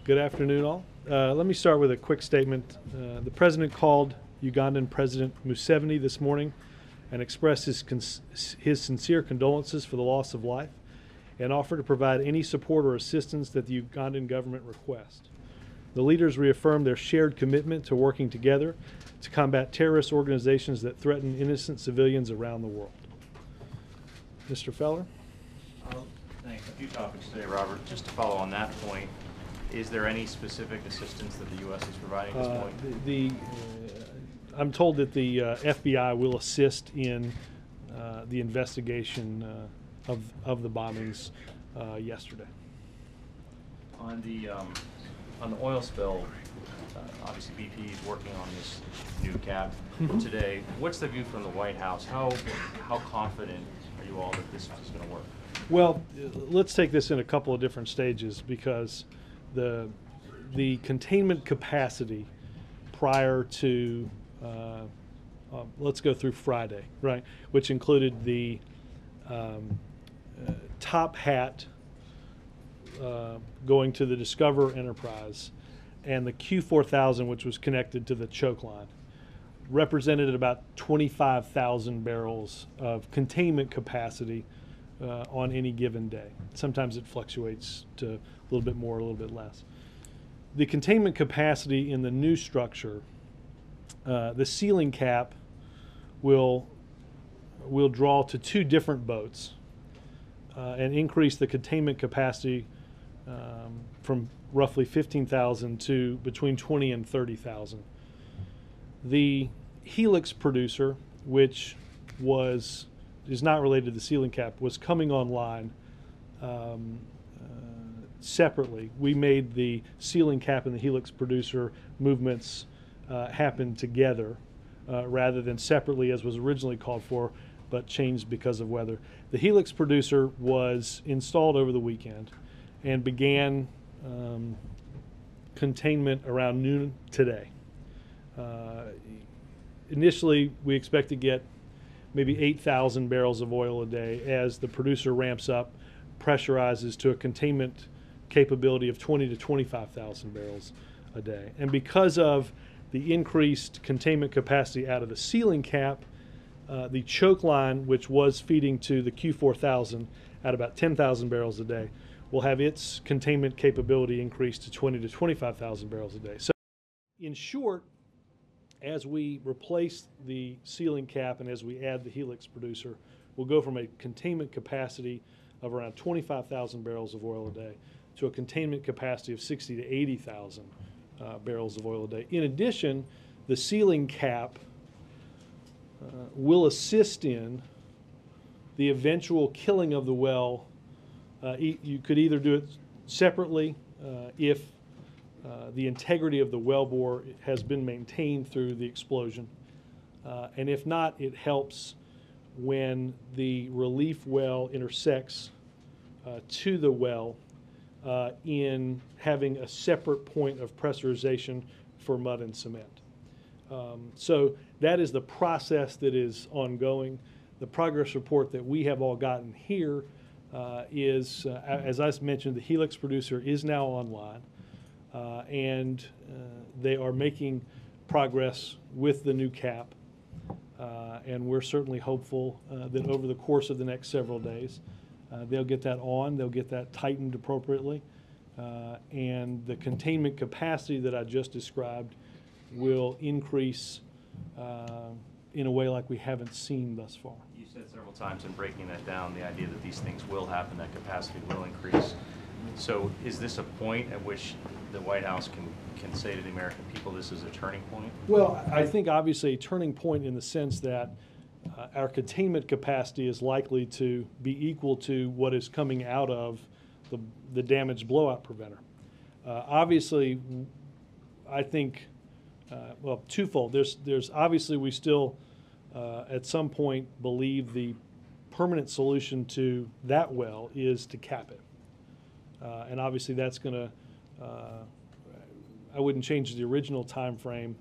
Good afternoon, all. Let me start with a quick statement. The President called Ugandan President Museveni this morning and expressed his sincere condolences for the loss of life and offered to provide any support or assistance that the Ugandan government requests. The leaders reaffirmed their shared commitment to working together to combat terrorist organizations that threaten innocent civilians around the world. Mr. Feller? Thanks. A few topics today, Robert. Just to follow on that point, is there any specific assistance that the U.S. is providing at this point? I'm told that the FBI will assist in the investigation of the bombings yesterday. On the oil spill, obviously BP is working on this new cap today. What's the view from the White House? How confident are you all that this is going to work? Well, let's take this in a couple of different stages, because the containment capacity prior to let's go through Friday, right, which included the top hat going to the Discover Enterprise and the Q4000, which was connected to the choke line, represented about 25,000 barrels of containment capacity on any given day. Sometimes it fluctuates to a little bit more, a little bit less. The containment capacity in the new structure, the ceiling cap will draw to two different boats and increase the containment capacity from roughly 15,000 to between 20 and 30,000. The Helix producer, which is not related to the ceiling cap, was coming online separately. We made the ceiling cap and the Helix producer movements happen together rather than separately as was originally called for, but changed because of weather. The Helix producer was installed over the weekend and began containment around noon today. Initially, we expect to get maybe 8,000 barrels of oil a day as the producer ramps up, pressurizes to a containment capability of 20 to 25,000 barrels a day. And because of the increased containment capacity out of the ceiling cap, the choke line, which was feeding to the Q4000 at about 10,000 barrels a day, will have its containment capability increased to 20 to 25,000 barrels a day. So in short, as we replace the ceiling cap and as we add the Helix producer, we'll go from a containment capacity of around 25,000 barrels of oil a day to a containment capacity of 60 to 80,000 barrels of oil a day. In addition, the ceiling cap will assist in the eventual killing of the well. You could either do it separately if the integrity of the wellbore has been maintained through the explosion. And if not, it helps when the relief well intersects to the well in having a separate point of pressurization for mud and cement. So that is the process that is ongoing. The progress report that we have all gotten here is, as I mentioned, the Helix producer is now online. And they are making progress with the new cap. And we're certainly hopeful that over the course of the next several days, they'll get that on, they'll get that tightened appropriately, and the containment capacity that I just described will increase in a way like we haven't seen thus far. You said several times in breaking that down, the idea that these things will happen, that capacity will increase. So is this a point at which the White House can say to the American people this is a turning point? Well, I think obviously a turning point in the sense that our containment capacity is likely to be equal to what is coming out of the damaged blowout preventer. Obviously, I think, well, twofold. There's obviously we still at some point believe the permanent solution to that well is to cap it. And obviously that's going to, I wouldn't change the original time frame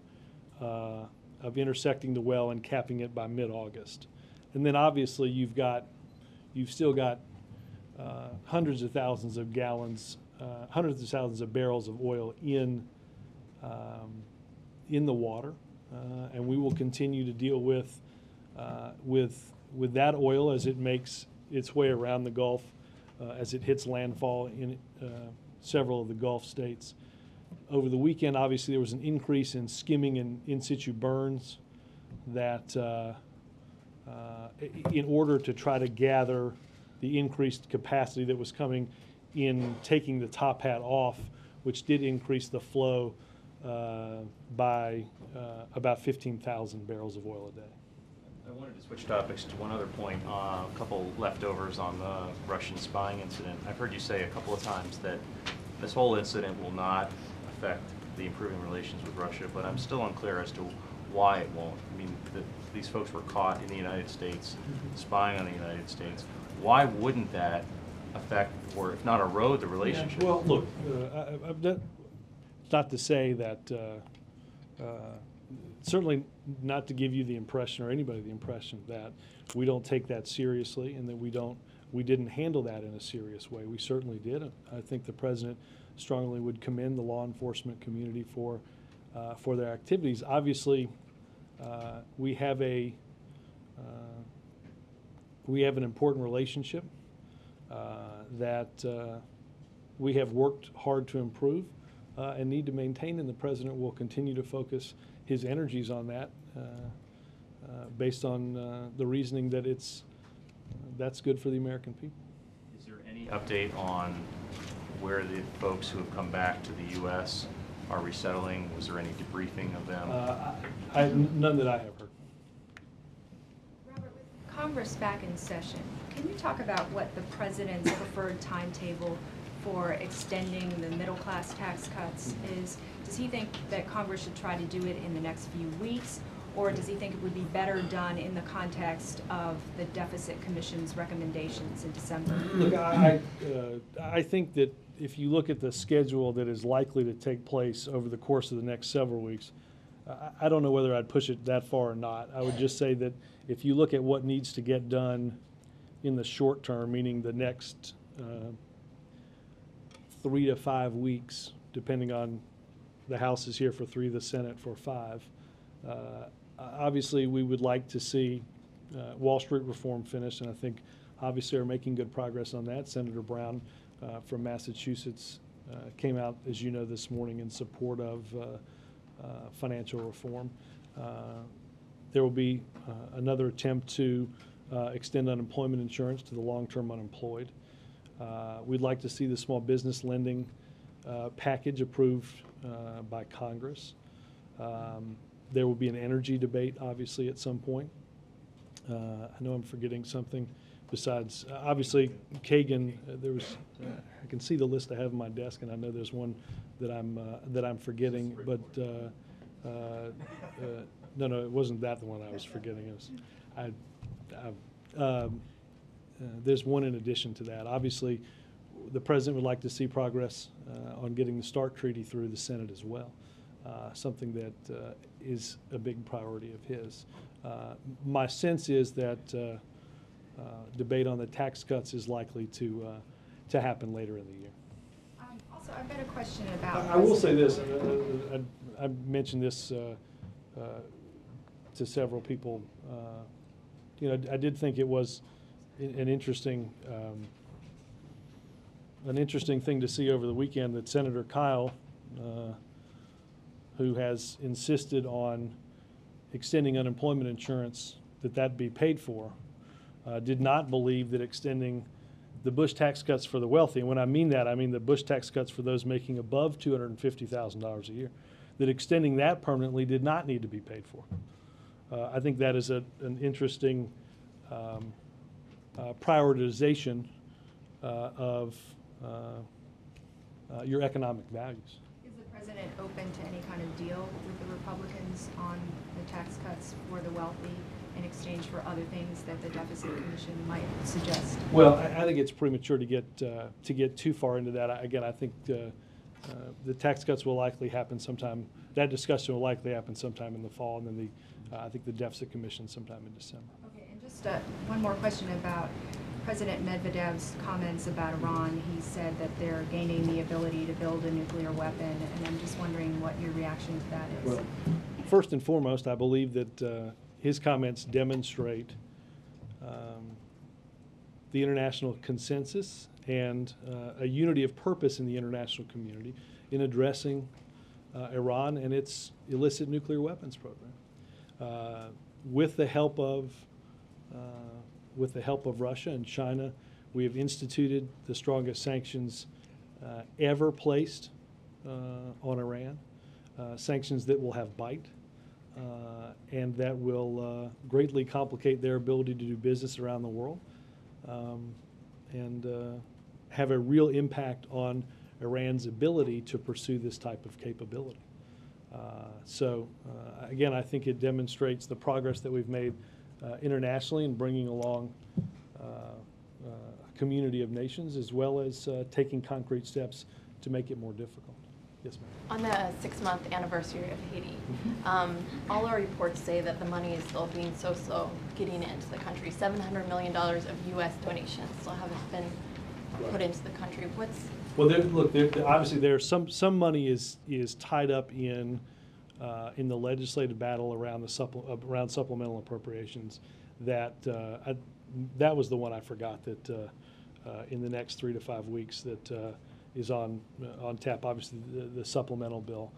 of intersecting the well and capping it by mid-August. And then obviously you've still got hundreds of thousands of gallons hundreds of thousands of barrels of oil in the water, and we will continue to deal with that oil as it makes its way around the Gulf, as it hits landfall in several of the Gulf states. Over the weekend, obviously, there was an increase in skimming and in situ burns that in order to try to gather the increased capacity that was coming in taking the top hat off, which did increase the flow by about 15,000 barrels of oil a day. I wanted to switch topics to one other point, a couple leftovers on the Russian spying incident. I've heard you say a couple of times that this whole incident will not affect the improving relations with Russia, but I'm still unclear as to why it won't. I mean, these folks were caught in the United States, spying on the United States. Why wouldn't that affect, or if not erode, the relationship? Yeah, well, look, not to say that, certainly not to give you the impression or anybody the impression that we don't take that seriously and that we didn't handle that in a serious way. We certainly did. I think the president strongly would commend the law enforcement community for their activities. Obviously, we have an important relationship that we have worked hard to improve and need to maintain, and the president will continue to focus his energies on that based on the reasoning that that's good for the American people. Is there any update on where the folks who have come back to the U.S. are resettling? Was there any debriefing of them? None that I have heard. Robert, with Congress back in session, can you talk about what the president's preferred timetable for extending the middle-class tax cuts is? Does he think that Congress should try to do it in the next few weeks, or does he think it would be better done in the context of the Deficit Commission's recommendations in December? Look, I think that if you look at the schedule that is likely to take place over the course of the next several weeks, I don't know whether I'd push it that far or not. I would just say that if you look at what needs to get done in the short term, meaning the next 3 to 5 weeks, depending on the House is here for 3, the Senate for 5. Obviously, we would like to see Wall Street reform finished, and I think obviously are making good progress on that. Senator Brown from Massachusetts came out, as you know, this morning in support of financial reform. There will be another attempt to extend unemployment insurance to the long-term unemployed. We'd like to see the small business lending package approved by Congress. There will be an energy debate, obviously, at some point. I know I'm forgetting something besides, obviously, Kagan. There was, I can see the list I have on my desk, and I know there's one that I'm forgetting. But no, it wasn't that the one I was forgetting. It was, there's one in addition to that. Obviously, the president would like to see progress on getting the START treaty through the Senate as well, something that is a big priority of his. My sense is that debate on the tax cuts is likely to happen later in the year. Also, I've got a question about... I will say this, I mentioned this to several people. You know, I did think it was an interesting thing to see over the weekend that Senator Kyle, who has insisted on extending unemployment insurance, that be paid for, did not believe that extending the Bush tax cuts for the wealthy, and when I mean that, I mean the Bush tax cuts for those making above $250,000 a year, that extending that permanently did not need to be paid for. I think that is an interesting prioritization of your economic values. Is the president open to any kind of deal with the Republicans on the tax cuts for the wealthy in exchange for other things that the Deficit Commission might suggest? Well, I think it's premature to get too far into that. Again, I think the tax cuts will likely happen sometime. That discussion will likely happen sometime in the fall, and then I think the Deficit Commission sometime in December. Okay, and just one more question about President Medvedev's comments about Iran. He said that they're gaining the ability to build a nuclear weapon, and I'm just wondering what your reaction to that is. Well, first and foremost, I believe that his comments demonstrate the international consensus and a unity of purpose in the international community in addressing Iran and its illicit nuclear weapons program. With the help of Russia and China, we have instituted the strongest sanctions ever placed on Iran, sanctions that will have bite and that will greatly complicate their ability to do business around the world and have a real impact on Iran's ability to pursue this type of capability. Again, I think it demonstrates the progress that we've made internationally in bringing along a community of nations, as well as taking concrete steps to make it more difficult. Yes, ma'am. On the 6-month anniversary of Haiti, all our reports say that the money is still being so slow getting into the country. $700 million of U.S. donations still haven't been put into the country. Well, obviously there's some money is tied up in the legislative battle around around supplemental appropriations. That was the one I forgot that in the next 3 to 5 weeks that is on tap. Obviously, the supplemental bill.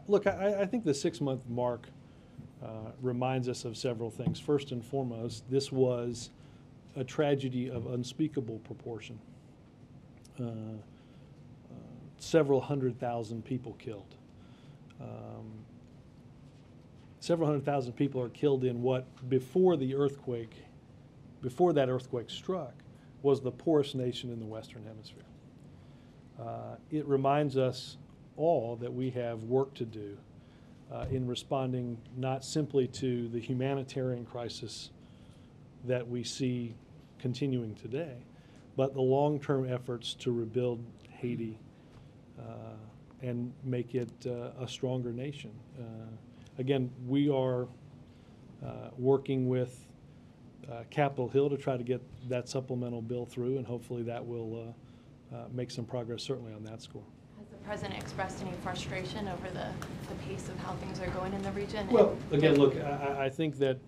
Look, I think the 6-month mark reminds us of several things. First and foremost, this was a tragedy of unspeakable proportion. Several 100,000 people killed. Several 100,000 people are killed in what, before that earthquake struck, was the poorest nation in the Western Hemisphere. It reminds us all that we have work to do in responding not simply to the humanitarian crisis that we see continuing today, but the long-term efforts to rebuild Haiti and make it a stronger nation. Again, we are working with Capitol Hill to try to get that supplemental bill through, and hopefully that will make some progress, certainly on that score. Has the President expressed any frustration over the pace of how things are going in the region? Well, again, look, I think that,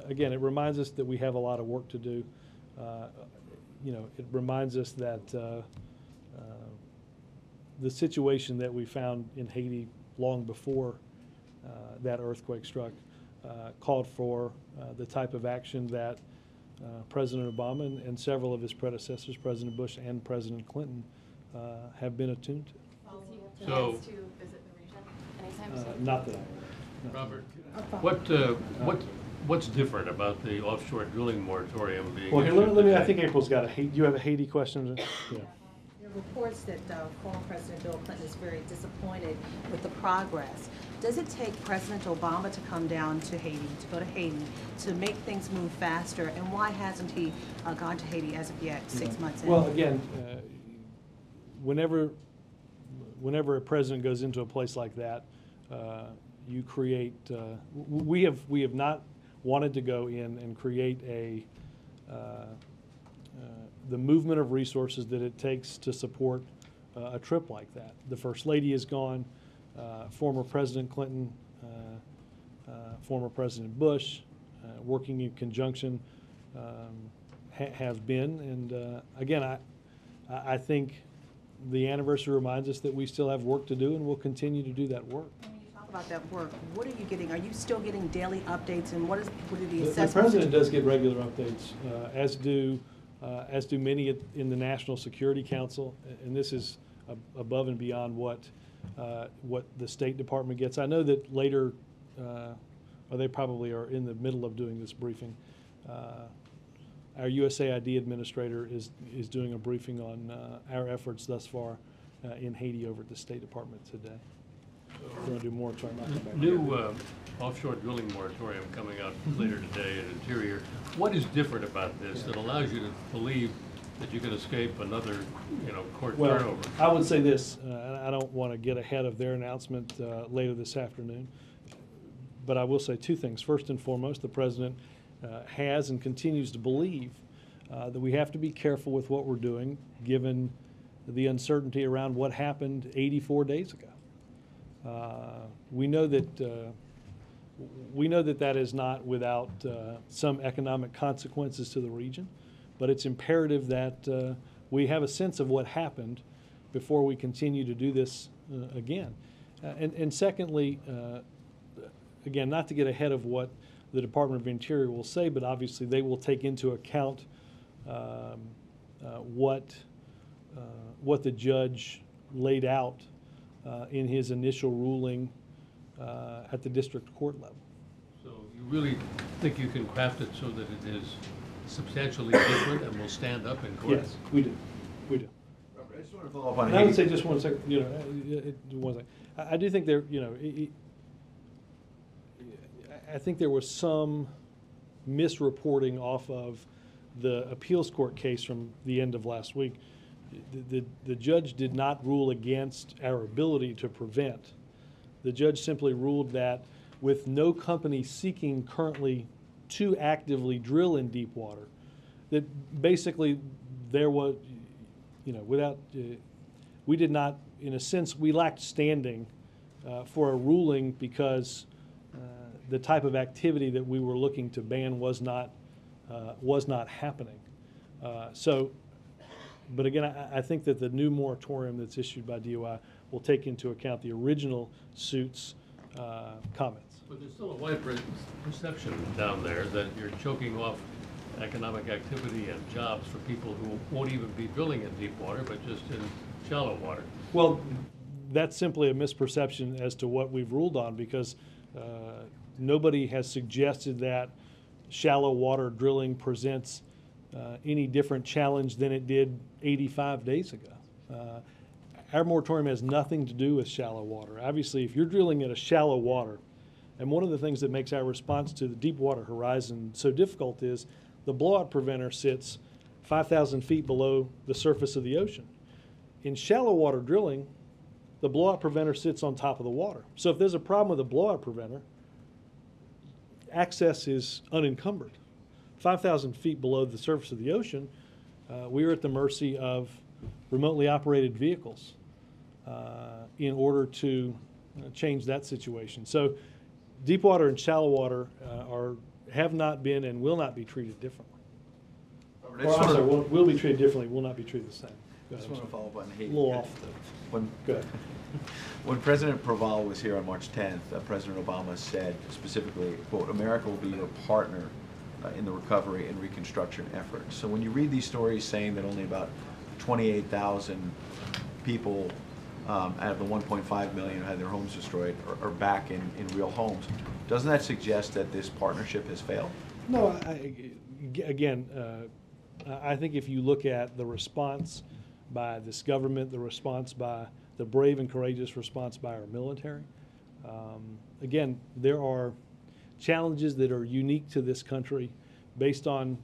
again, it reminds us that we have a lot of work to do. It reminds us that the situation that we found in Haiti long before that earthquake struck called for the type of action that President Obama and several of his predecessors, President Bush and President Clinton, have been attuned to. Does he have plans to visit the region anytime soon? Not that I know. Robert, what's different about the offshore drilling moratorium being Well, here, issued let me. I today? think April's got a Haiti. Do you have a Haiti question? Yeah. There are reports that former President Bill Clinton is very disappointed with the progress. Does it take President Obama to come down to Haiti, to go to Haiti, to make things move faster? And why hasn't he gone to Haiti as of yet, 6 months in? Well, again, whenever a president goes into a place like that, you create. We have not wanted to go in and create the movement of resources that it takes to support a trip like that. The First Lady is gone. Former President Clinton, former President Bush, working in conjunction, have been. And again, I think the anniversary reminds us that we still have work to do, and we'll continue to do that work. When you talk about that work, what are you getting? Are you still getting daily updates, and what are the assessments? The President does get regular updates, as do many in the National Security Council, and this is above and beyond what the State Department gets. I know that later, or they probably are in the middle of doing this briefing. Our USAID administrator is doing a briefing on our efforts thus far in Haiti over at the State Department today. We're going to do more. Sorry, New offshore drilling moratorium coming out later today at Interior. What is different about this that allows you to believe that you can escape another, court turnover? I would say this, and I don't want to get ahead of their announcement later this afternoon, but I will say two things. First and foremost, the President has and continues to believe that we have to be careful with what we're doing, given the uncertainty around what happened 84 days ago. We know that that is not without some economic consequences to the region, but it's imperative that we have a sense of what happened before we continue to do this again. And secondly, again, not to get ahead of what the Department of Interior will say, but obviously they will take into account what the judge laid out in his initial ruling at the district court level. So you really think you can craft it so that it is substantially different and will stand up in court? Yes, we do. We do. Robert, I just want to follow up on And I would say Haiti. just one second, one second. I do think there, I think there was some misreporting off of the appeals court case from the end of last week. The judge did not rule against our ability to prevent. The judge simply ruled that with no company seeking currently to actively drill in deep water, that basically there was, we did not, in a sense, we lacked standing for a ruling because the type of activity that we were looking to ban was not happening. But again, I think that the new moratorium that's issued by DOI will take into account the original suit's comments. But there's still a wide perception down there that you're choking off economic activity and jobs for people who won't even be drilling in deep water, but just in shallow water. Well, that's simply a misperception as to what we've ruled on, because nobody has suggested that shallow water drilling presents any different challenge than it did 85 days ago. Our moratorium has nothing to do with shallow water. Obviously, if you're drilling at a shallow water, and one of the things that makes our response to the Deepwater Horizon so difficult is the blowout preventer sits 5,000 feet below the surface of the ocean. In shallow water drilling, the blowout preventer sits on top of the water. So if there's a problem with a blowout preventer, access is unencumbered. 5,000 feet below the surface of the ocean, we are at the mercy of remotely operated vehicles in order to change that situation. So deep water and shallow water have not been and will not be treated differently. Robert, I Or, just I'm want sorry, to- will be treated differently, will not be treated the same. Go I just ahead, want to I'm follow up on sorry. Haiti. A little off When, Go ahead. when President Proval was here on March 10th, President Obama said specifically, quote, "America will be your partner in the recovery and reconstruction efforts." So when you read these stories saying that only about 28,000 people out of the 1.5 million who had their homes destroyed are back in real homes, doesn't that suggest that this partnership has failed? No, again, I think if you look at the response by this government, the response by the brave and courageous response by our military, again, there are challenges that are unique to this country based on,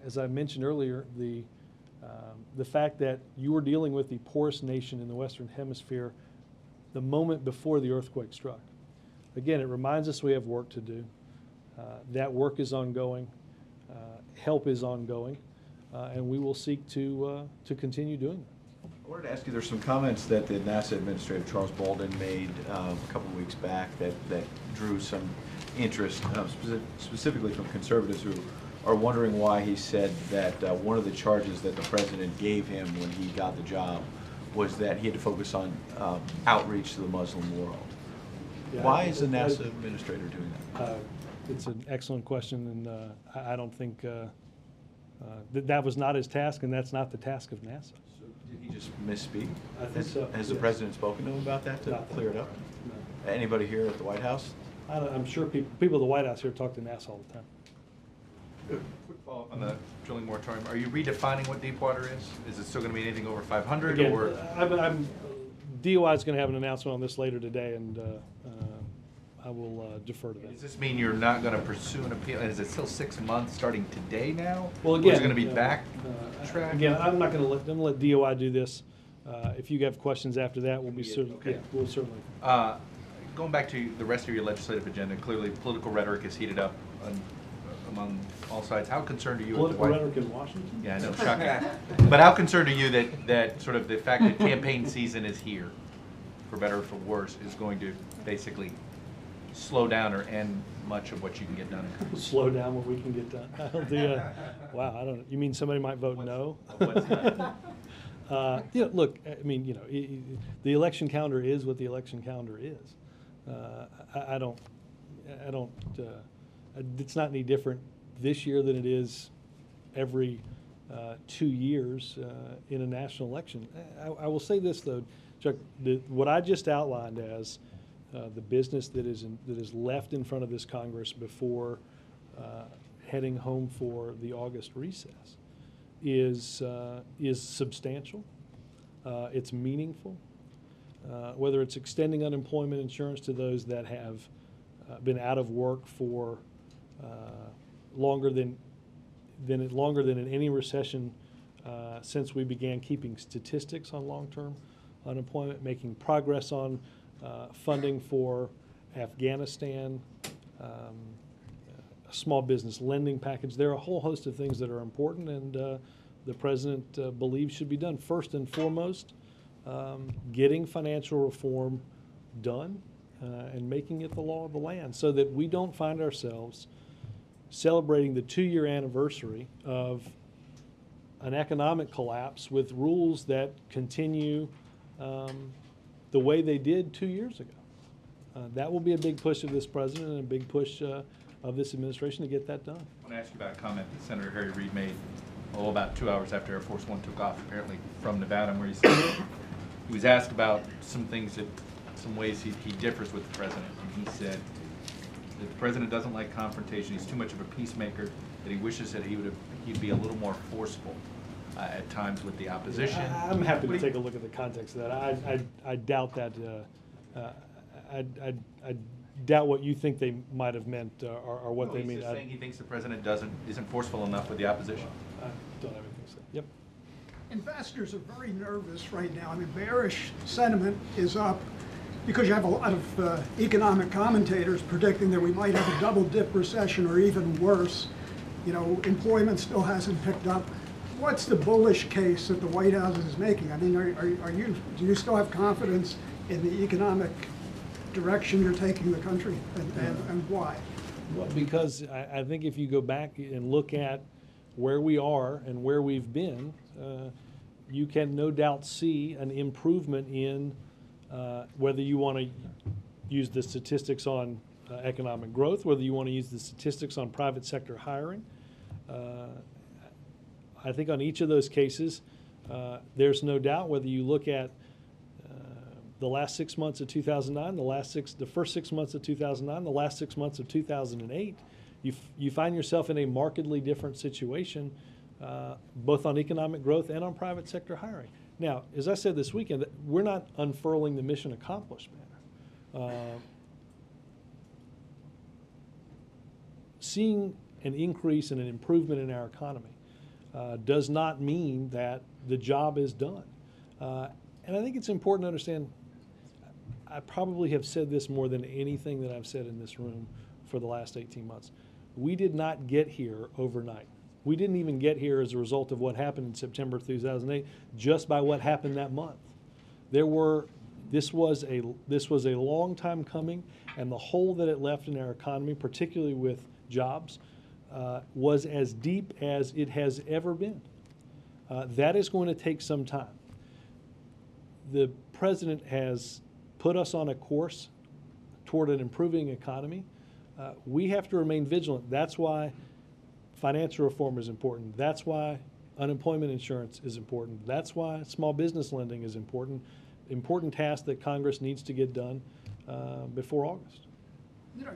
as I mentioned earlier, the fact that you were dealing with the poorest nation in the Western Hemisphere the moment before the earthquake struck. Again, it reminds us we have work to do. That work is ongoing. Help is ongoing. And we will seek to continue doing that. I wanted to ask you, there's some comments that the NASA Administrator Charles Bolden made a couple of weeks back that drew some interest, specifically from conservatives who are wondering why he said that one of the charges that the president gave him when he got the job was that he had to focus on outreach to the Muslim world. Yeah, Why is the NASA Administrator doing that? It's an excellent question, and I don't think that was not his task, and that's not the task of NASA. So did he just misspeak? I think so, Has the yes. president spoken to him about that to Not that- clear it up? No. Anybody here at the White House? I'm sure people at the White House here talk to NASA all the time. Quick follow-up on the drilling moratorium. Are you redefining what deep water is? Is it still going to be anything over 500 Again, or? DOI is going to have an announcement on this later today, and I will defer to that. Does this mean you're not going to pursue an appeal? And is it still 6 months starting today now? Well, Or again, is it going to be back track? Again, I'm not going to let DOI do this. If you have questions after that, we'll be Yeah, certainly, okay. yeah, we'll certainly. going back to the rest of your legislative agenda, clearly political rhetoric is heated up among all sides. How concerned are you? Political rhetoric in Washington? Yeah, I know, shocking. But how concerned are you that sort of the fact that campaign season is here, for better or for worse, is going to basically slow down or end much of what you can get done? Slow down what we can get done. I don't think, wow, I don't, you mean somebody might vote no? You know, look, I mean, you know, the election calendar is what the election calendar is. I don't, it's not any different this year than it is every 2 years in a national election. I will say this, though, Chuck, what I just outlined as the business that is left in front of this Congress before heading home for the August recess is substantial. It's meaningful. Whether it's extending unemployment insurance to those that have been out of work for longer than in any recession since we began keeping statistics on long-term unemployment, making progress on funding for Afghanistan, a small business lending package. There are a whole host of things that are important, and the president believes should be done. First and foremost, getting financial reform done and making it the law of the land so that we don't find ourselves celebrating the 2-year anniversary of an economic collapse with rules that continue the way they did 2 years ago. That will be a big push of this president and a big push of this administration to get that done. I want to ask you about a comment that Senator Harry Reid made about 2 hours after Air Force One took off, apparently from Nevada, where he said he was asked about some ways he differs with the president, and he said that the president doesn't like confrontation. He's too much of a peacemaker. That he wishes that he'd be a little more forceful at times with the opposition. I'm happy to take a look at the context of that. I doubt that. I doubt what you think they might have meant or what they mean. He's just saying he thinks the president isn't forceful enough with the opposition. I don't have anything to say. Yep. Investors are very nervous right now. I mean, bearish sentiment is up because you have a lot of economic commentators predicting that we might have a double-dip recession or even worse. You know, employment still hasn't picked up. What's the bullish case that the White House is making? I mean, do you still have confidence in the economic direction you're taking the country, and why? Well, because I think if you go back and look at where we are and where we've been, you can no doubt see an improvement in whether you want to use the statistics on economic growth, whether you want to use the statistics on private sector hiring. I think on each of those cases, there's no doubt whether you look at the last 6 months of 2009, the first 6 months of 2009, the last 6 months of 2008, you find yourself in a markedly different situation, both on economic growth and on private sector hiring. Now, as I said this weekend, we're not unfurling the mission accomplished banner. Seeing an increase and an improvement in our economy does not mean that the job is done. And I think it's important to understand, I probably have said this more than anything that I've said in this room for the last 18 months. We did not get here overnight. We didn't even get here as a result of what happened in September 2008, just by what happened that month. This was a long time coming, and the hole that it left in our economy, particularly with jobs, was as deep as it has ever been. That is going to take some time. The president has put us on a course toward an improving economy. We have to remain vigilant. That's why financial reform is important. That's why unemployment insurance is important. That's why small business lending is important. Important task that Congress needs to get done before August. You know,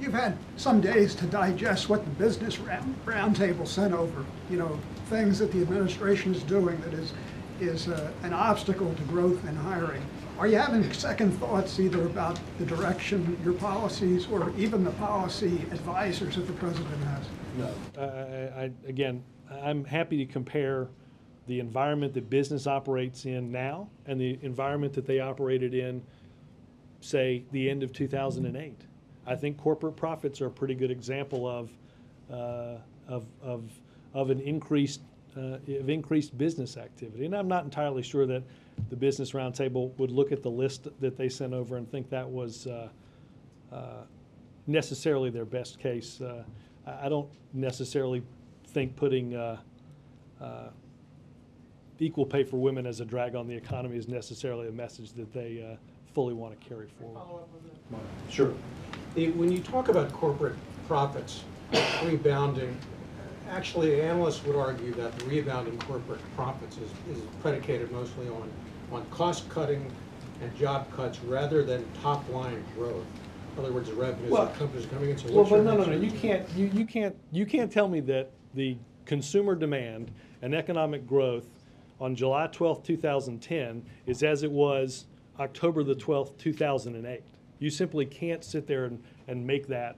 you've had some days to digest what the business roundtable sent over. You know, things that the administration is doing that is an obstacle to growth and hiring. Are you having second thoughts either about the direction, your policies, or even the policy advisors that the president has? No. Again, I'm happy to compare the environment that business operates in now and the environment that they operated in say, the end of 2008. I think corporate profits are a pretty good example of an increased business activity. And I'm not entirely sure that the Business Roundtable would look at the list that they sent over and think that was necessarily their best case. I don't necessarily think putting equal pay for women as a drag on the economy is necessarily a message that they fully want to carry forward. Sure. When you talk about corporate profits rebounding, actually analysts would argue that the rebound in corporate profits is predicated mostly on cost cutting and job cuts rather than top line growth. In other words, the revenues that companies are coming in. So well, but no. You can't tell me that the consumer demand and economic growth on July 12th, 2010 is as it was October the 12th, 2008. You simply can't sit there and make that.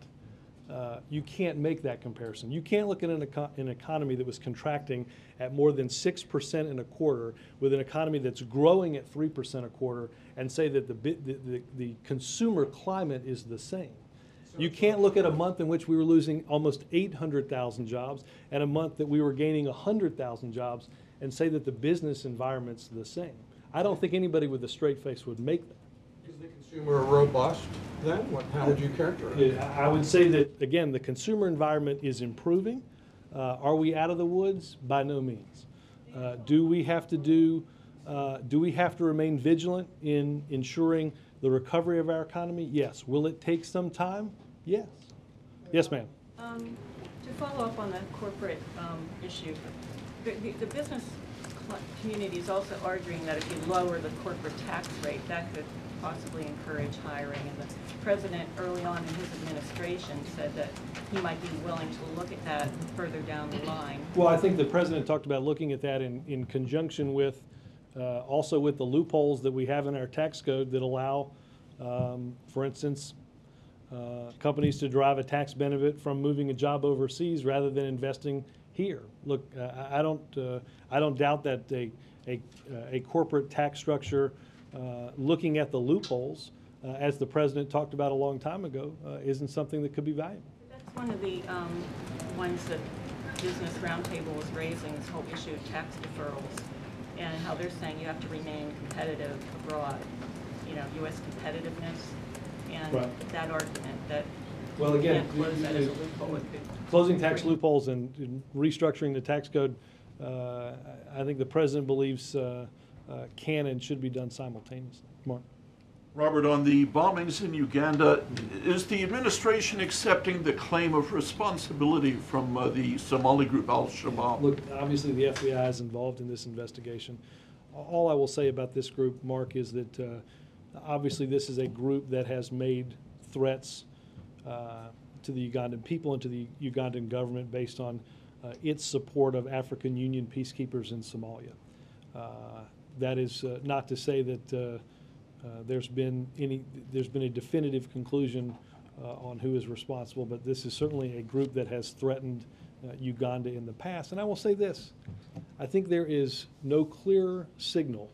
You can't make that comparison. You can't look at an economy that was contracting at more than 6% in a quarter with an economy that's growing at 3% a quarter and say that the consumer climate is the same. You can't look at a month in which we were losing almost 800,000 jobs and a month that we were gaining 100,000 jobs and say that the business environment's the same. I don't think anybody with a straight face would make that. Is the consumer robust then? How would you characterize it? I would say that, again, the consumer environment is improving. Are we out of the woods? By no means. Do we have to remain vigilant in ensuring the recovery of our economy? Yes. Will it take some time? Yes. Yes, ma'am. To follow up on the corporate issue, the business community is also arguing that if you lower the corporate tax rate, that could possibly encourage hiring. And the president early on in his administration said that he might be willing to look at that further down the line. Well, I think the president talked about looking at that in conjunction with also with the loopholes that we have in our tax code that allow, for instance, companies to derive a tax benefit from moving a job overseas rather than investing here. Look, I don't doubt that a corporate tax structure, looking at the loopholes, as the president talked about a long time ago, isn't something that could be valuable. That's one of the ones that Business Roundtable was raising, this whole issue of tax deferrals, and how they're saying you have to remain competitive abroad, U.S. competitiveness, and that argument that well, again, close that as a loophole. Closing tax loopholes and restructuring the tax code, I think the president believes can and should be done simultaneously. Mark. Robert, on the bombings in Uganda, is the administration accepting the claim of responsibility from the Somali group Al-Shabaab? Look, obviously the FBI is involved in this investigation. All I will say about this group, Mark, is that obviously this is a group that has made threats to the Ugandan people and to the Ugandan government based on its support of African Union peacekeepers in Somalia. That is not to say that there's been a definitive conclusion on who is responsible, but this is certainly a group that has threatened Uganda in the past. And I will say this, I think there is no clearer signal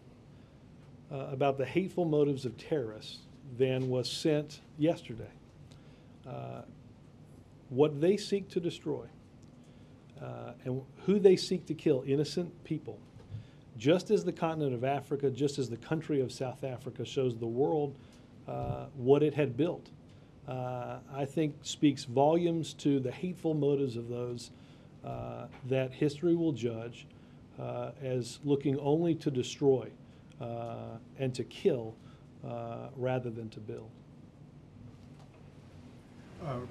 about the hateful motives of terrorists than was sent yesterday. What they seek to destroy and who they seek to kill, innocent people, just as the continent of Africa, just as the country of South Africa shows the world what it had built, I think speaks volumes to the hateful motives of those that history will judge as looking only to destroy and to kill rather than to build.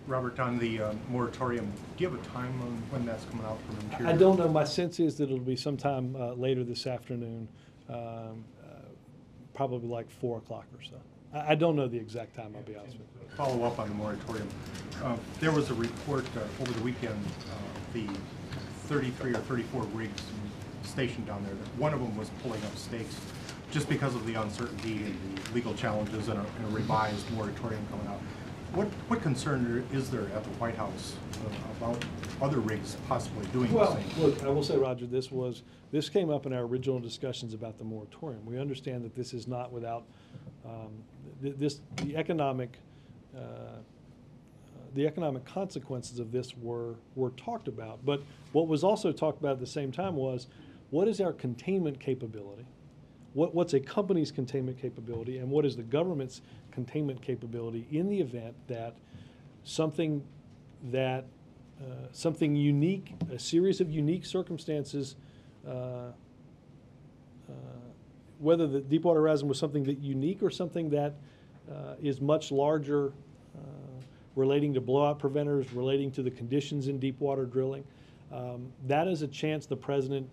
Robert, on the moratorium, do you have a time on when that's coming out from Interior? I don't know. My sense is that it'll be sometime later this afternoon, probably like 4 o'clock or so. I don't know the exact time, I'll be honest with you. Follow up on the moratorium. There was a report over the weekend, the 33 or 34 rigs stationed down there, that one of them was pulling up stakes just because of the uncertainty and the legal challenges and a revised moratorium coming out. What concern is there at the White House about other rigs possibly doing the same? Well, look, I will say, Roger, this came up in our original discussions about the moratorium. We understand that this is not without The economic consequences of this were talked about. But what was also talked about at the same time was, what is our containment capability? What's a company's containment capability, and what is the government's containment capability in the event that something unique, a series of unique circumstances, whether the Deepwater Horizon was something that unique or something that is much larger, relating to blowout preventers, relating to the conditions in deepwater drilling. That is a chance the president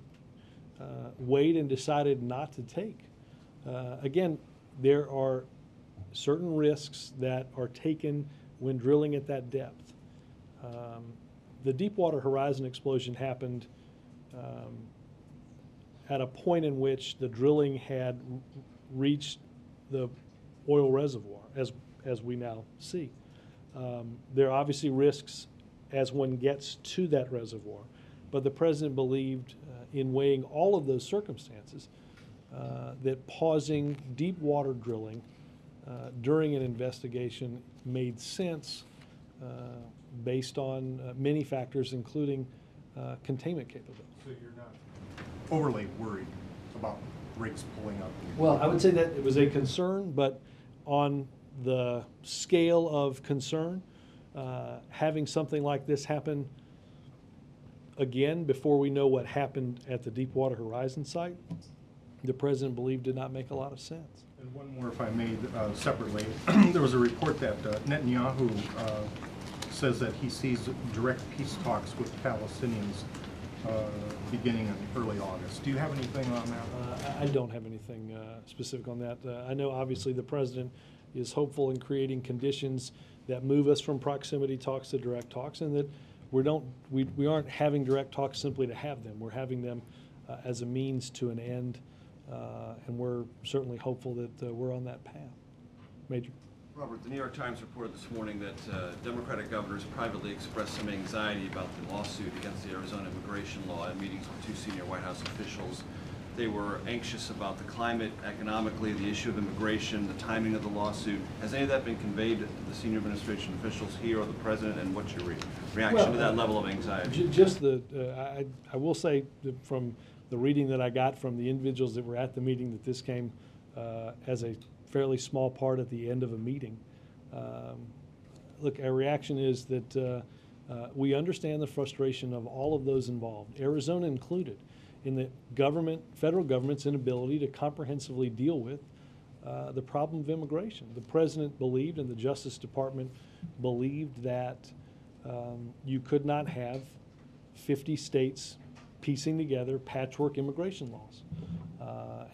weighed and decided not to take. Again, there are certain risks that are taken when drilling at that depth. The Deepwater Horizon explosion happened at a point in which the drilling had reached the oil reservoir, as we now see. There are obviously risks as one gets to that reservoir, but the president believed in weighing all of those circumstances that pausing deep water drilling during an investigation made sense based on many factors, including containment capability. So you're not overly worried about rigs pulling up? Well, I would say that it was a concern, but on the scale of concern, having something like this happen again before we know what happened at the Deepwater Horizon site, the president believed did not make a lot of sense. And one more, if I may, separately. There was a report that Netanyahu says that he sees direct peace talks with Palestinians beginning in early August. Do you have anything on that? I don't have anything specific on that. I know obviously the president is hopeful in creating conditions that move us from proximity talks to direct talks, and that we aren't having direct talks simply to have them. We're having them as a means to an end, and we're certainly hopeful that we're on that path. Major. Robert, the New York Times reported this morning that Democratic governors privately expressed some anxiety about the lawsuit against the Arizona immigration law at meetings with two senior White House officials. They were anxious about the climate economically, the issue of immigration, the timing of the lawsuit. Has any of that been conveyed to the senior administration officials here or the president, and what's your reaction to that level of anxiety? Just I will say that from the reading that I got from the individuals that were at the meeting, that this came as a fairly small part at the end of a meeting. Look, our reaction is that we understand the frustration of all of those involved, Arizona included, in the federal government's inability to comprehensively deal with the problem of immigration. The president believed, and the Justice Department believed, that you could not have 50 states piecing together patchwork immigration laws.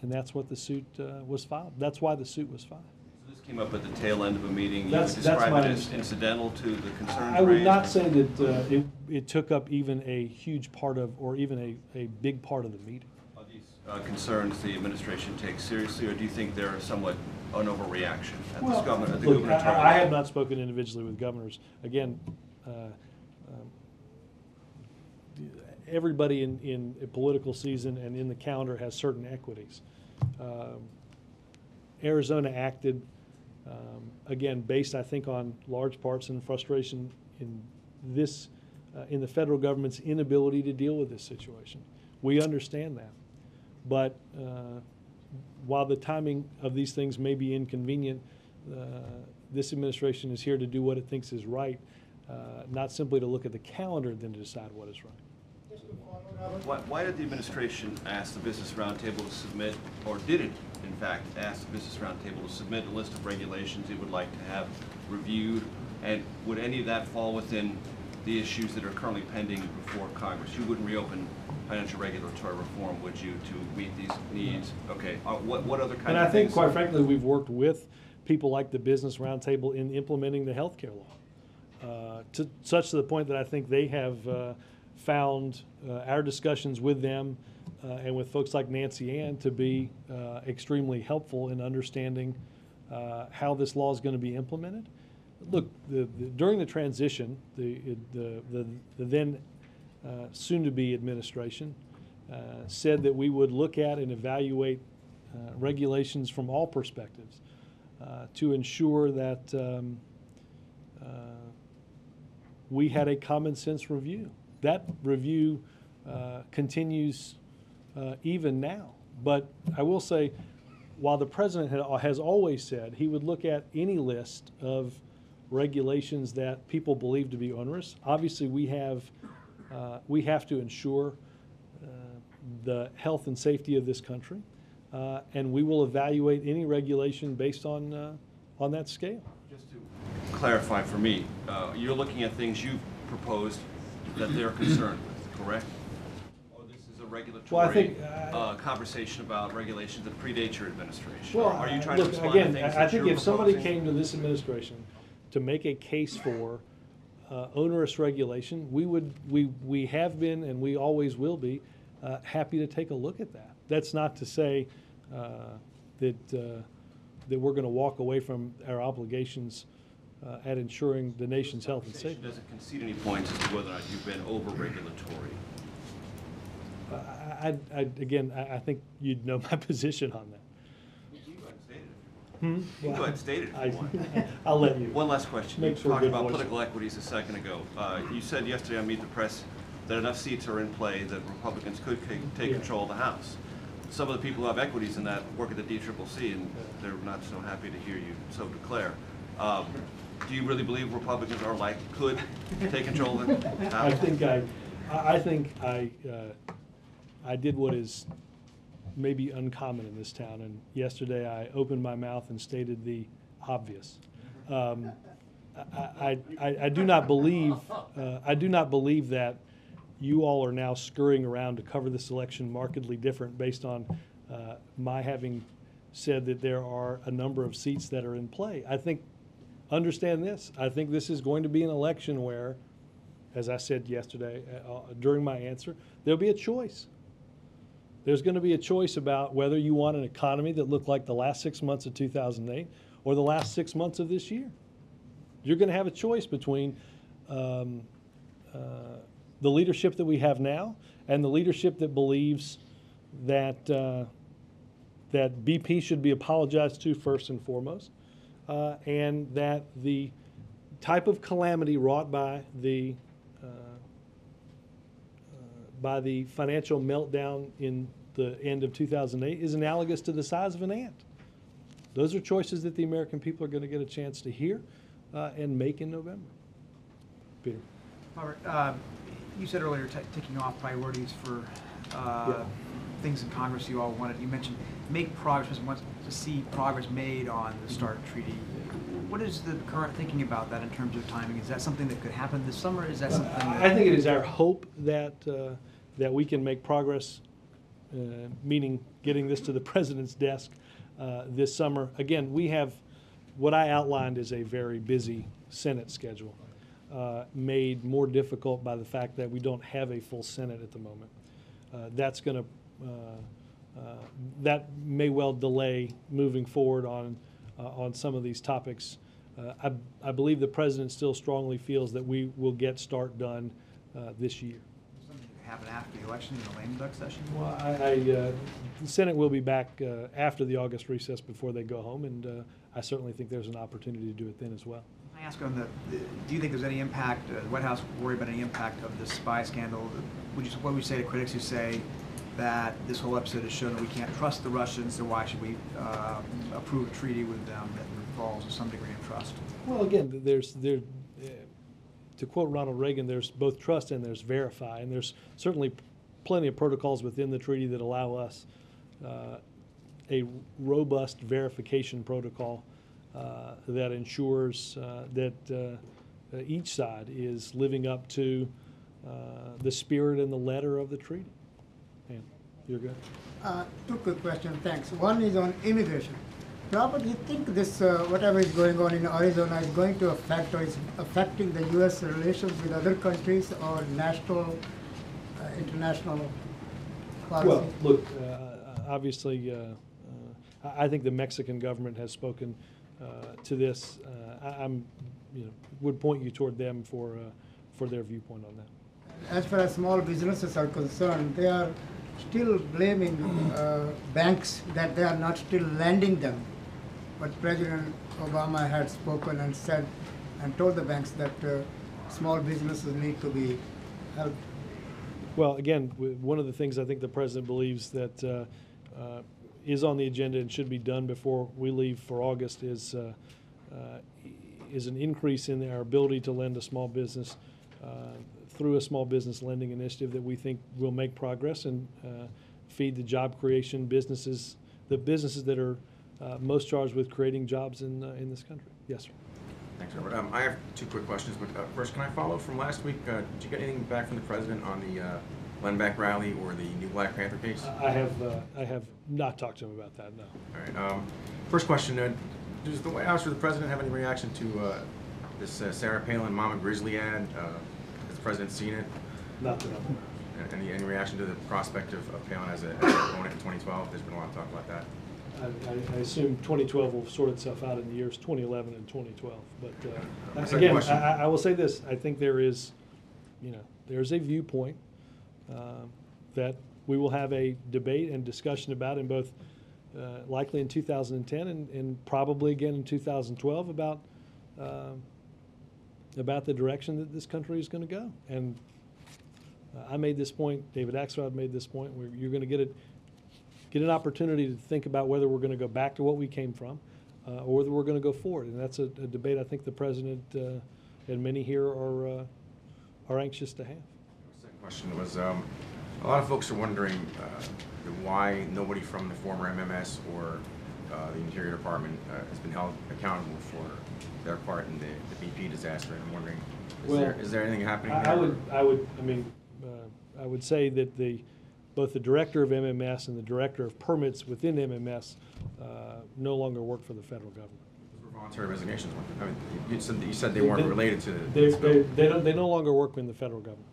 And that's what the suit was filed. That's why the suit was filed. So this came up at the tail end of a meeting. You That's would describe my it as incidental to the concerns I would raised? not say that it took up even a huge part of, or even a big part of the meeting. Are these concerns the administration takes seriously, or do you think they're somewhat an overreaction at this government, at the Look, gubernatorial I have level? not spoken individually with governors. Again, everybody in a political season and in the calendar has certain equities. Arizona acted, again, based, I think, on large parts and frustration in the federal government's inability to deal with this situation. We understand that. But while the timing of these things may be inconvenient, this administration is here to do what it thinks is right, not simply to look at the calendar and then to decide what is right. Why did the administration ask the Business Roundtable to submit, or did it, in fact, ask the Business Roundtable to submit a list of regulations it would like to have reviewed? And would any of that fall within the issues that are currently pending before Congress? You wouldn't reopen financial regulatory reform, would you, to meet these needs? Okay. What other kind of things? And I think, quite frankly, we've worked with people like the Business Roundtable in implementing the health care law, such to the point that I think they have found our discussions with them and with folks like Nancy Ann to be extremely helpful in understanding how this law is going to be implemented. Look, during the transition, the then soon-to-be administration said that we would look at and evaluate regulations from all perspectives. to ensure that we had a common sense review. That review continues even now. But I will say, while the president has always said he would look at any list of regulations that people believe to be onerous, obviously we have to ensure the health and safety of this country, and we will evaluate any regulation based on that scale. Just to clarify for me, you're looking at things you've proposed that they're concerned with, correct? Or this is a regulatory conversation about regulations that predate your administration? Well, or are you trying look, to respond again, to things I that think you're if somebody proposing? came to this administration to make a case for onerous regulation, we have been and we always will be happy to take a look at that. That's not to say that we're going to walk away from our obligations at ensuring the nation's health and safety. Doesn't concede any points as to whether or not you've been over-regulatory. Again, I think you'd know my position on that. You can go ahead and state it. You can go ahead and state it if you want. I'll let you. One last question. Make You sure talked good about voice. political equities a second ago. You said yesterday on Meet the Press that enough seats are in play that Republicans could take control of the House. Some of the people who have equities in that work at the DCCC, and they're not so happy to hear you so declare. Do you really believe Republicans could take control of the House? I think I did what is maybe uncommon in this town, and yesterday I opened my mouth and stated the obvious. I do not believe that you all are now scurrying around to cover this election markedly different based on my having said that there are a number of seats that are in play. I think, understand this, I think this is going to be an election where, as I said yesterday during my answer, there'll be a choice. There's going to be a choice about whether you want an economy that looked like the last 6 months of 2008 or the last 6 months of this year. You're going to have a choice between the leadership that we have now and the leadership that believes that that BP should be apologized to first and foremost, and that the type of calamity wrought by the financial meltdown in the end of 2008 is analogous to the size of an ant. Those are choices that the American people are going to get a chance to hear and make in November. Peter. Robert, you said earlier ticking off priorities for things in Congress you all wanted. You mentioned make progress, wants to see progress made on the START treaty. What is the current thinking about that in terms of timing? Is that something that could happen this summer? Is that something that I think it is our hope that that we can make progress, meaning getting this to the president's desk this summer. Again, we have what I outlined is a very busy Senate schedule, made more difficult by the fact that we don't have a full Senate at the moment. That's going to that may well delay moving forward on some of these topics. I believe the president still strongly feels that we will get START done this year. something that could happen after the election in the lame duck session? Well, the Senate will be back after the August recess before they go home, and I certainly think there's an opportunity to do it then as well. I ask on do you think there's any impact, the White House worry about any impact of the spy scandal? What would you say to critics who say that this whole episode has shown that we can't trust the Russians, so why should we approve a treaty with them that involves some degree of trust? Well, again, to quote Ronald Reagan, there's both trust and there's verify, and there's certainly plenty of protocols within the treaty that allow us a robust verification protocol that ensures that each side is living up to the spirit and the letter of the treaty. And you're good. Two quick questions, thanks. One is on immigration. Robert, do you think this, whatever is going on in Arizona is going to affect or is affecting the U.S. relations with other countries or national, international policy? Well, look, obviously, I think the Mexican government has spoken to this. I'm, would point you toward them for their viewpoint on that. As far as small businesses are concerned, they are still blaming banks that they are not still lending them. but President Obama had spoken and said and told the banks that small businesses need to be helped. Well, again, one of the things I think the president believes that is on the agenda and should be done before we leave for August is an increase in our ability to lend a small business through a small business lending initiative that we think will make progress and feed the job creation businesses, the businesses that are most charged with creating jobs in this country. Yes, sir. Thanks, Robert. I have two quick questions, but first, can I follow from last week? Did you get anything back from the president on the Lend Back rally or the new Black Panther case? I have not talked to him about that, no. All right. First question, does the White House or the president have any reaction to this Sarah Palin Mama Grizzly ad? Has the president seen it? Not that I'm aware. Any reaction to the prospect of Palin as an opponent in 2012? There's been a lot of talk about that. I assume 2012 will sort itself out in the years 2011 and 2012. But again, I will say this: I think there is, there's a viewpoint that we will have a debate and discussion about in both, likely in 2010 and probably again in 2012 about the direction that this country is going to go. And I made this point. David Axelrod made this point. Where you're going to get an opportunity to think about whether we're going to go back to what we came from or whether we're going to go forward. And that's a debate I think the president and many here are anxious to have. The second question was, a lot of folks are wondering why nobody from the former MMS or the Interior Department has been held accountable for their part in the BP disaster. And I'm wondering, is there anything happening there? I would say that both the director of MMS and the director of permits within MMS no longer work for the federal government. Those were voluntary resignations. I mean, you said they weren't related to. They no longer work in the federal government.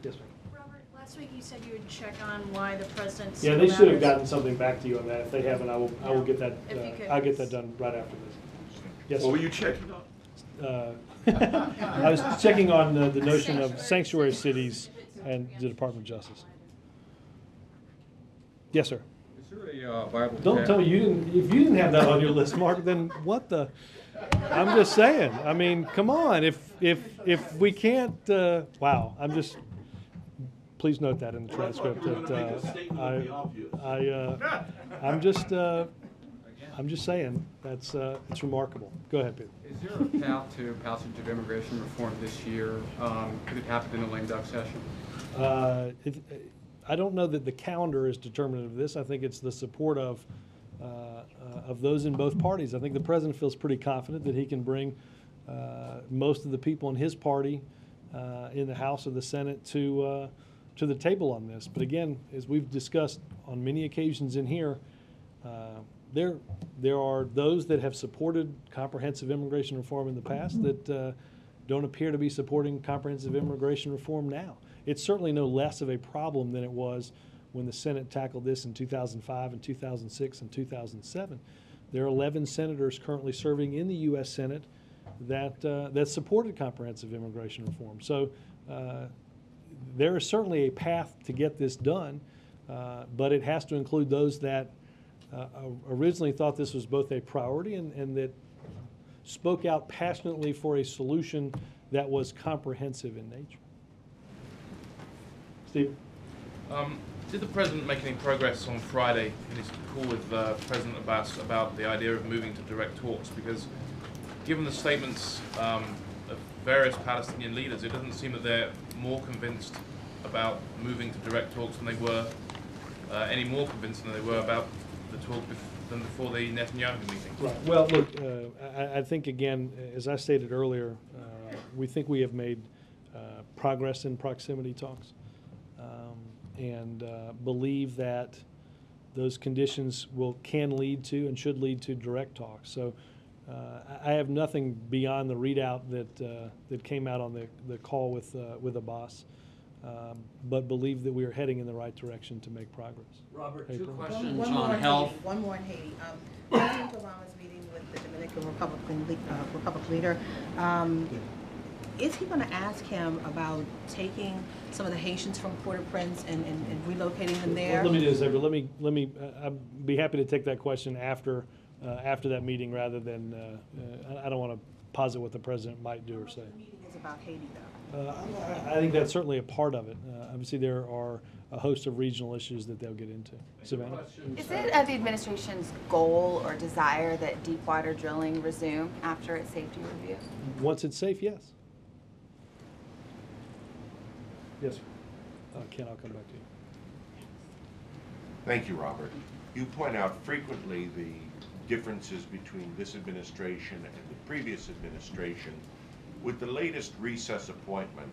Yes, ma'am. Robert, last week you said you would check on why the president. Yeah, they should have gotten something back to you on that. If they haven't, I will get that. I'll get that done right after this. Yes. What were you checking on? I was checking on the notion of sanctuary cities and the Department of Justice. Yes, sir. Is there a viable Don't tell me you didn't. If you didn't have that on your list, Mark, then what the? I'm just saying. I mean, come on. If we can't, wow. Please note that in the transcript. I'm just saying that's it's remarkable. Go ahead, Peter. Is there a path to passage of immigration reform this year? Could it happen in the lame duck session? I don't know that the calendar is determinative of this. I think it's the support of those in both parties. I think the president feels pretty confident that he can bring most of the people in his party in the House or the Senate to the table on this. But again, as we've discussed on many occasions in here, there are those that have supported comprehensive immigration reform in the past that don't appear to be supporting comprehensive immigration reform now. It's certainly no less of a problem than it was when the Senate tackled this in 2005 and 2006 and 2007. There are 11 senators currently serving in the U.S. Senate that supported comprehensive immigration reform. So there is certainly a path to get this done, but it has to include those that originally thought this was both a priority and that spoke out passionately for a solution that was comprehensive in nature. Steve? Did the president make any progress on Friday in his call with President Abbas about the idea of moving to direct talks? Because given the statements of various Palestinian leaders, it doesn't seem that they're more convinced about moving to direct talks than they were, any more convinced than they were about the talk than before the Netanyahu meeting. Right. Well, look, I think, again, as I stated earlier, we think we have made progress in proximity talks and believe that those conditions can lead to and should lead to direct talks. So I have nothing beyond the readout that came out on the call with Abbas, but believe that we are heading in the right direction to make progress. Robert, April? two questions on health. One more in Haiti. President Obama's meeting with the Dominican Republic leader. Is he going to ask him about taking some of the Haitians from Port-au-Prince and relocating them there? Well, let me do this, April. Let me. I'd be happy to take that question after after that meeting rather than, I don't want to posit what the president might do or say. The meeting is about Haiti, though. I think that's certainly a part of it. Obviously, there are a host of regional issues that they'll get into. Savannah? Is it the administration's goal or desire that deep water drilling resume after its safety review? Once it's safe, yes. Yes, sir. Ken, I'll come back to you. Thank you, Robert. You point out frequently the differences between this administration and the previous administration. With the latest recess appointment,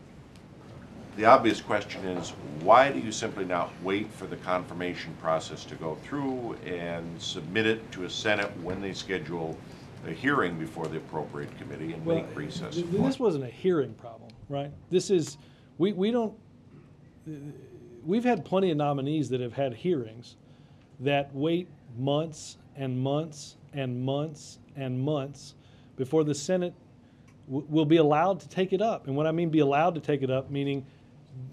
the obvious question is, why do you simply not wait for the confirmation process to go through and submit it to a Senate when they schedule a hearing before the appropriate committee and make recess? This wasn't a hearing problem, right? This is, we've had plenty of nominees that have had hearings that wait months and months and months and months before the Senate will be allowed to take it up. And when I mean be allowed to take it up, meaning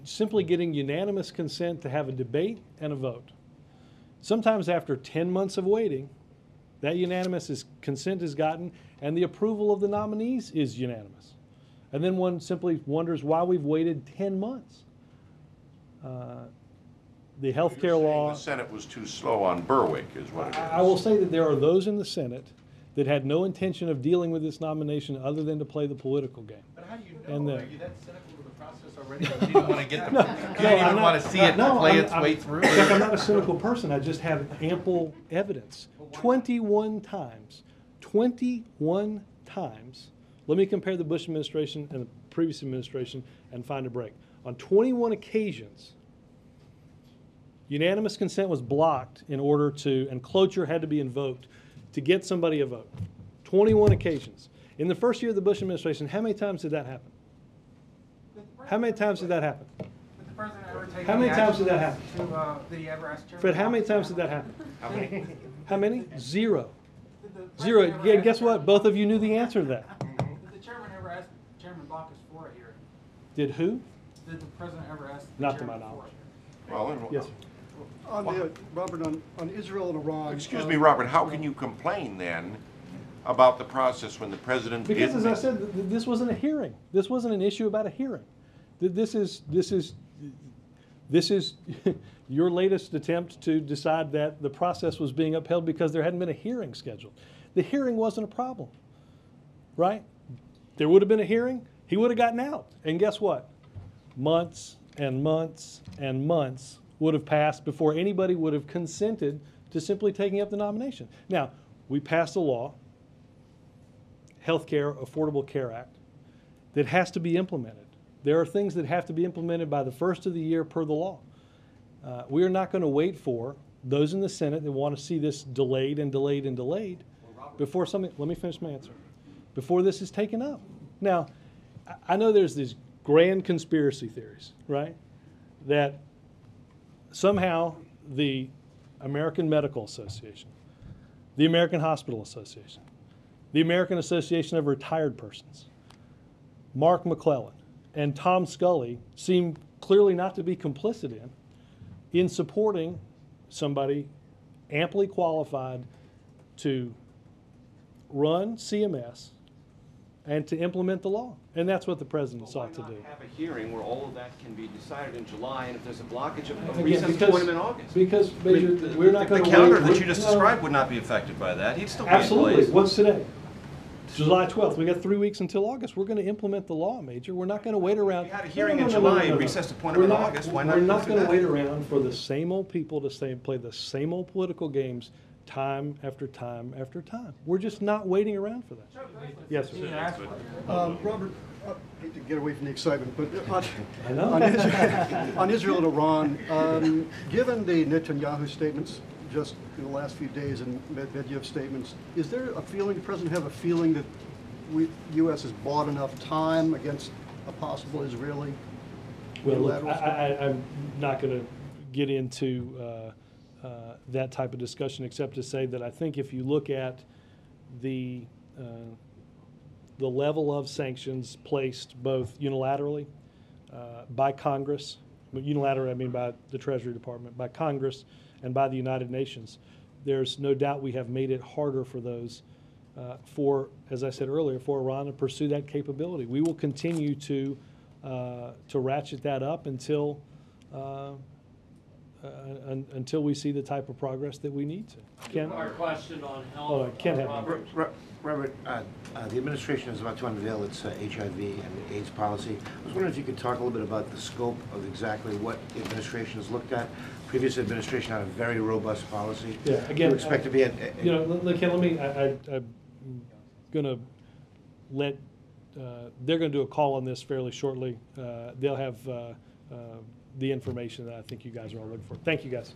simply getting unanimous consent to have a debate and a vote. Sometimes after 10 months of waiting, that unanimous consent is gotten and the approval of the nominees is unanimous. And then one simply wonders why we've waited 10 months. The health care law. The Senate was too slow on Berwick, is what it is. I will say that there are those in the Senate that had no intention of dealing with this nomination other than to play the political game. But how do you And know? Are you that cynical with the process already? You didn't want to get the, No, you didn't even want to see it play its way through? Look, I'm not a cynical person. I just have ample evidence. 21 times. 21 times. Let me compare the Bush administration and the previous administration and find a break. On 21 occasions, unanimous consent was blocked in order to, and cloture had to be invoked to get somebody a vote. 21 occasions. In the first year of the Bush administration, how many times did that happen? How many times did that happen? Did the president ever take How many any times did that action happen? Did he ever ask Chairman Fred, how many Bach? times did that happen? How many? How many? Zero. Did the Zero. president ever Yeah, ask guess what? Both of you knew the answer to that. Did the chairman ever ask Chairman Bacchus for a hearing? Did who? Did the president ever ask the Not to my chairman for a knowledge. hearing? Well, Yes, sir. Robert, on Israel and Iran. excuse me, Robert, how can you complain then about the process when the president Because didn't? as I said, this wasn't a hearing. This wasn't an issue about a hearing. This is your latest attempt to decide that the process was being upheld because there hadn't been a hearing scheduled. The hearing wasn't a problem, right? There would have been a hearing, he would have gotten out. And guess what? Months and months and months would have passed before anybody would have consented to simply taking up the nomination. Now, we passed a law, Healthcare Affordable Care Act, that has to be implemented. There are things that have to be implemented by the first of the year per the law. We are not going to wait for those in the Senate that want to see this delayed and delayed and delayed before something, let me finish my answer, before this is taken up. Now, I know there's these grand conspiracy theories, right? That somehow the American Medical Association, the American Hospital Association, the American Association of Retired Persons, Mark McClellan, and Tom Scully seem clearly not to be complicit in supporting somebody amply qualified to run CMS and to implement the law. And that's what the president sought to do. Have a hearing where all of that can be decided in July, and if there's a blockage of Again, recess, because- appoint him in August. Because, Major, we're not going to The counter wait. that you just No. described would not be affected by that. He'd still be in Absolutely. place. What's today? July 12th. We got 3 weeks until August. We're going to implement the law, Major. We're not going to wait around. You had a hearing in July and recessed appoint him in August. Why not We're go not through going to that? wait around for the same old people to play the same old political games time after time after time. We're just not waiting around for that. Yes, sir. Robert, I hate to get away from the excitement, but I know. on Israel and Iran, given the Netanyahu statements just in the last few days and Medvedev's statements, is there a feeling, the president have a feeling that U.S. has bought enough time against a possible Israeli Well, look, unilateral I'm not going to get into that type of discussion except to say that I think if you look at the level of sanctions placed both unilaterally by Congress, unilaterally I mean by the Treasury Department, by Congress, and by the United Nations, there's no doubt we have made it harder for those, as I said earlier, for Iran to pursue that capability. We will continue to ratchet that up until we see the type of progress that we need to. Ken? Our question on health. Oh, Ken had Robert. Robert, the administration is about to unveil its HIV and AIDS policy. I was wondering if you could talk a little bit about the scope of exactly what the administration has looked at. Previous administration had a very robust policy. Yeah, again, you expect to be at, you know, Ken, I'm gonna let, they're gonna do a call on this fairly shortly. They'll have the information that I think you guys are all looking for. Thank you, guys.